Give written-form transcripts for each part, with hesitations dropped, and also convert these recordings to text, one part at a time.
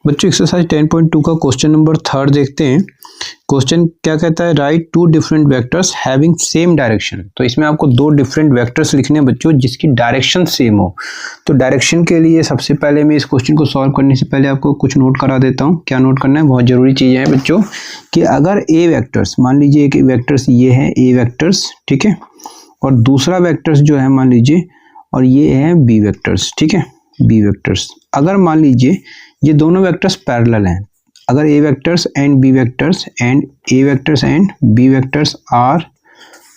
बच्चों एक्सरसाइज 10.2 का question number 3 देखते हैं। क्वेश्चन क्या कहता है, write two different vectors having same direction. तो इसमें आपको दो डिफरेंट वेक्टर्स लिखने हैं बच्चों जिसकी डायरेक्शन सेम हो। तो डायरेक्शन के लिए सबसे पहले मैं इस क्वेश्चन को सॉल्व करने से पहले आपको कुछ नोट करा देता हूँ। क्या नोट करना है, बहुत जरूरी चीज़ है बच्चों कि अगर ए वेक्टर्स, मान लीजिए एक वेक्टर्स ये है ए वेक्टर्स, ठीक है, और दूसरा वेक्टर्स जो है मान लीजिए और ये है बी वेक्टर्स, ठीक है, बी वेक्टर्स। अगर मान लीजिए ये दोनों वेक्टर्स पैरेलल हैं, अगर A vectors and B vectors and A vectors and B vectors are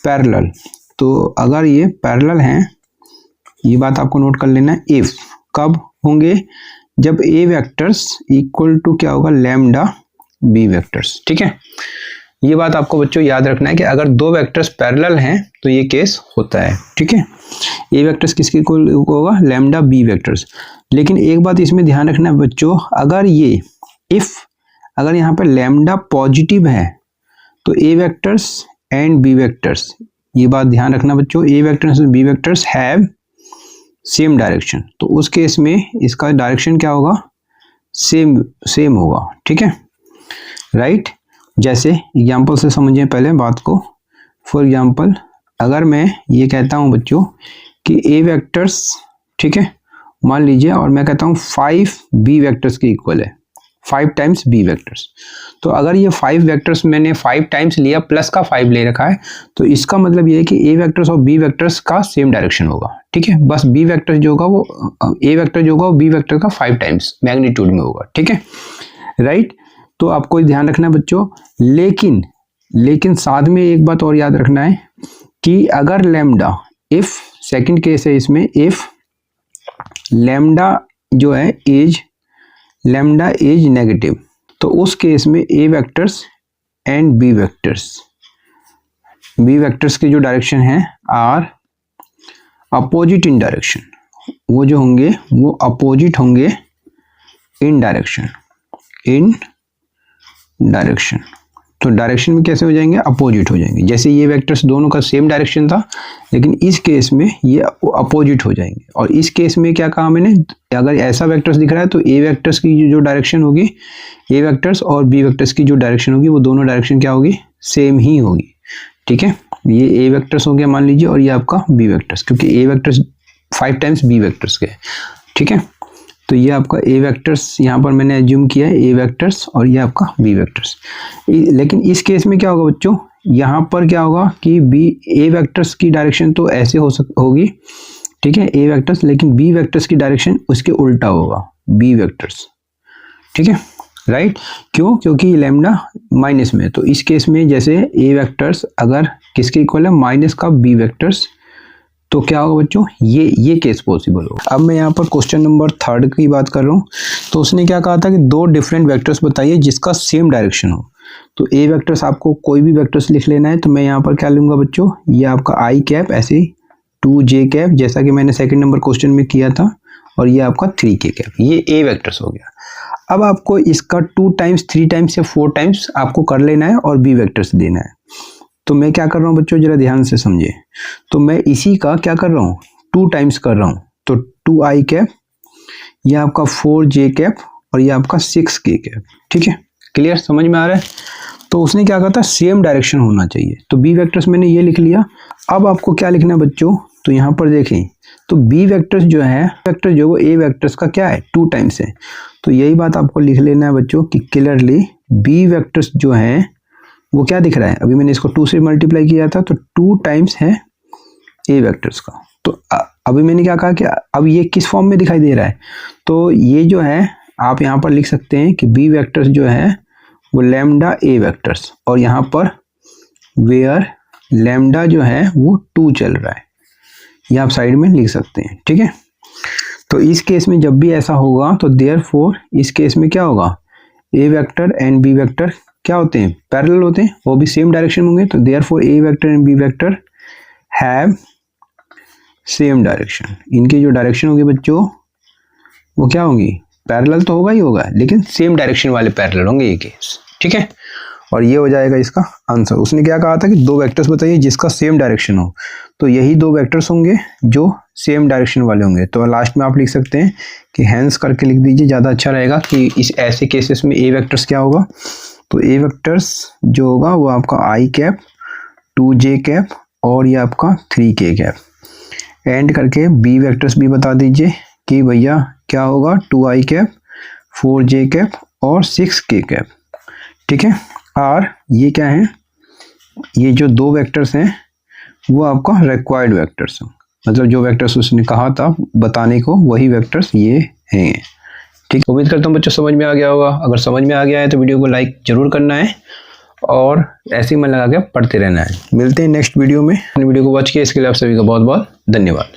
parallel, तो अगर ये पैरेलल हैं, ये बात आपको नोट कर लेना है। इफ कब होंगे, जब ए वेक्टर्स इक्वल टू क्या होगा, लैम्डा बी वेक्टर्स, ठीक है। ये बात आपको बच्चों याद रखना है कि अगर दो वेक्टर्स पैरेलल हैं तो ये केस होता है, ठीक है। ए वेक्टर्स किसके इक्वल होगा, लैम्डा बी वेक्टर्स। लेकिन एक बात इसमें ध्यान रखना है बच्चों, अगर ये अगर यहाँ पर लैम्डा पॉजिटिव है तो A vectors and B vectors, ये बात ध्यान रखना बच्चों, A vectors and B vectors have same direction. तो उस केस में इसका डायरेक्शन क्या होगा, सेम होगा, ठीक है, राइट। जैसे एग्जाम्पल से समझें पहले बात को। फॉर एग्जाम्पल अगर मैं ये कहता हूँ बच्चों कि ए वेक्टर्स, ठीक है, मान लीजिए, और मैं कहता हूँ 5 बी वेक्टर्स के इक्वल है, 5 टाइम्स बी वेक्टर्स। तो अगर ये 5 वेक्टर्स मैंने 5 टाइम्स लिया प्लस का 5 ले रखा है, तो इसका मतलब ये है कि ए वेक्टर्स और बी वेक्टर्स का सेम डायरेक्शन होगा, ठीक है। बस बी वेक्टर जो होगा वो ए वेक्टर जो होगा वो बी वेक्टर का 5 टाइम्स मैग्नीट्यूड में होगा, ठीक है, राइट। तो आपको ध्यान रखना है बच्चों, लेकिन साथ में एक बात और याद रखना है कि अगर लैम्डा, इफ सेकंड केस है इसमें, इफ लैम्डा जो है लैम्डा इज नेगेटिव, तो उस केस में ए वेक्टर्स एंड बी वेक्टर्स की जो डायरेक्शन है आर अपोजिट इन डायरेक्शन, वो जो होंगे वो अपोजिट होंगे इन डायरेक्शन, तो डायरेक्शन में कैसे हो जाएंगे, अपोजिट हो जाएंगे। जैसे ये वेक्टर्स दोनों का सेम डायरेक्शन था, लेकिन इस केस में ये अपोजिट हो जाएंगे। और इस केस में क्या कहा मैंने, अगर ऐसा वेक्टर्स दिख रहा है तो ए वेक्टर्स की जो डायरेक्शन होगी, ए वेक्टर्स और बी वेक्टर्स की जो डायरेक्शन होगी, वो दोनों डायरेक्शन क्या होगी, सेम ही होगी, ठीक है। ये ए वेक्टर्स हो गया मान लीजिए और ये आपका बी वेक्टर्स, क्योंकि ए वेक्टर्स 5 टाइम्स बी वेक्टर्स के, ठीक है। तो ये आपका ए वेक्टर्स यहाँ पर मैंने एज्यूम किया है, ए वेक्टर्स, और ये आपका बी वेक्टर्स। लेकिन इस केस में क्या होगा बच्चों, यहाँ पर क्या होगा कि ए वेक्टर्स की डायरेक्शन तो ऐसे होगी, ठीक है, ए वेक्टर्स, लेकिन बी वेक्टर्स की डायरेक्शन उसके उल्टा होगा, बी वेक्टर्स, ठीक है, राइट। क्यों, क्योंकि लैम्डा माइनस में, तो इस केस में जैसे ए वेक्टर्स अगर किसके इक्वल है, माइनस का बी वेक्टर्स, तो क्या होगा बच्चों, ये केस पॉसिबल होगा। अब मैं यहाँ पर क्वेश्चन नंबर 3 की बात कर रहा हूँ। तो उसने क्या कहा था कि दो डिफरेंट वेक्टर्स बताइए जिसका सेम डायरेक्शन हो। तो ए वेक्टर्स आपको कोई भी वेक्टर्स लिख लेना है। तो मैं यहाँ पर क्या लूँगा बच्चों, ये आपका आई कैप, ऐसे 2j कैप, जैसा कि मैंने सेकंड नंबर क्वेश्चन में किया था, और ये आपका 3k कैप, ये ए वेक्टर्स हो गया। अब आपको इसका 2 टाइम्स 3 टाइम्स या 4 टाइम्स आपको कर लेना है और बी वेक्टर्स देना है। तो मैं क्या कर रहा हूँ बच्चों, जरा ध्यान से समझिए। तो मैं इसी का क्या कर रहा हूँ, 2 टाइम्स कर रहा हूँ। तो 2i कैप, ये आपका 4j कैप, और ये आपका 6k कैप, ठीक है, क्लियर, समझ में आ रहा है। तो उसने क्या कहा था, सेम डायरेक्शन होना चाहिए। तो बी वेक्टर्स मैंने ये लिख लिया। अब आपको क्या लिखना है बच्चों, तो यहाँ पर देखें, तो बी वेक्टर्स जो है, वेक्टर जो वो ए वेक्टर्स का क्या है, 2 टाइम्स है। तो यही बात आपको लिख लेना है बच्चों कि क्लियरली बी वेक्टर्स जो है वो क्या दिख रहा है, अभी मैंने इसको 2 से मल्टीप्लाई किया था, तो 2 टाइम्स है ए वेक्टर्स का। तो अभी मैंने क्या कहा कि अब ये किस फॉर्म में दिखाई दे रहा है, तो ये जो है आप यहाँ पर लिख सकते हैं कि बी वेक्टर्स जो है वो लैम्डा ए वेक्टर्स, और यहाँ पर वेयर लैम्डा जो है वो 2 चल रहा है, ये आप साइड में लिख सकते हैं, ठीक है। तो इस केस में जब भी ऐसा होगा तो देयरफॉर इस केस में क्या होगा, ए वेक्टर एंड बी वेक्टर क्या होते हैं, पैरेलल होते हैं, वो भी सेम डायरेक्शन होंगे। तो therefore A vector and B vector have same direction, इनकी जो डायरेक्शन होगी बच्चों वो क्या होंगी, पैरेलल तो होगा ही होगा, लेकिन सेम डायरेक्शन वाले पैरेलल होंगे ये केस, ठीक है। और ये हो जाएगा इसका आंसर। उसने क्या कहा था कि दो वेक्टर्स बताइए जिसका सेम डायरेक्शन हो, तो यही दो वेक्टर्स होंगे जो सेम डायरेक्शन वाले होंगे। तो लास्ट में आप लिख सकते हैं कि हैंस करके लिख दीजिए, ज़्यादा अच्छा रहेगा कि इस ऐसे केसेस में ए वेक्टर्स क्या होगा। तो ए वेक्टर्स जो होगा वो आपका आई कैप, 2j कैप और ये आपका 3k कैप। एंड करके बी वेक्टर्स भी बता दीजिए कि भैया क्या होगा, 2i कैप, 4j कैप और 6k कैप। ठीक है, और ये क्या है, ये जो दो वेक्टर्स हैं वो आपका रिक्वायर्ड वेक्टर्स हैं, मतलब जो वेक्टर्स उसने कहा था बताने को वही वेक्टर्स ये हैं। ठीक, उम्मीद करता हूँ बच्चों समझ में आ गया होगा। अगर समझ में आ गया है तो वीडियो को लाइक जरूर करना है और ऐसे ही मन लगा के पढ़ते रहना है। मिलते हैं नेक्स्ट वीडियो में। वीडियो को वॉच किया इसके लिए आप सभी का बहुत बहुत धन्यवाद।